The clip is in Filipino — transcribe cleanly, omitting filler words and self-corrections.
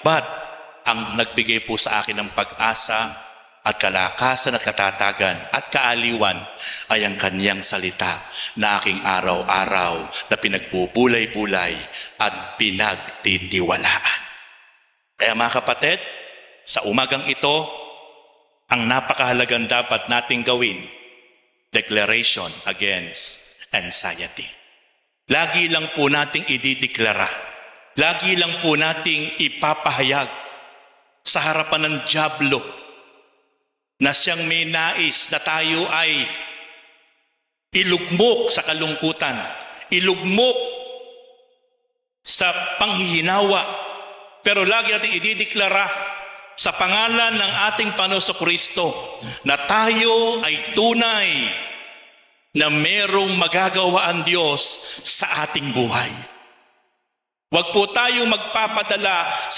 But ang nagbigay po sa akin ng pag-asa at kalakasan at katatagan at kaaliwan ay ang kaniyang salita na aking araw-araw na pinagbubulay-bulay at pinagtitiwalaan. Kaya mga kapatid, sa umagang ito, ang napakahalagang dapat nating gawin, declaration against anxiety. Lagi lang po nating idideklara, lagi lang po nating ipapahayag sa harapan ng dyablo na siyang may nais na tayo ay ilugmok sa kalungkutan, ilugmok sa panghihinawa, pero lagi natin idideklara sa pangalan ng ating Panginoong Kristo na tayo ay tunay na merong magagawa ang Diyos sa ating buhay. Huwag po tayo magpapadala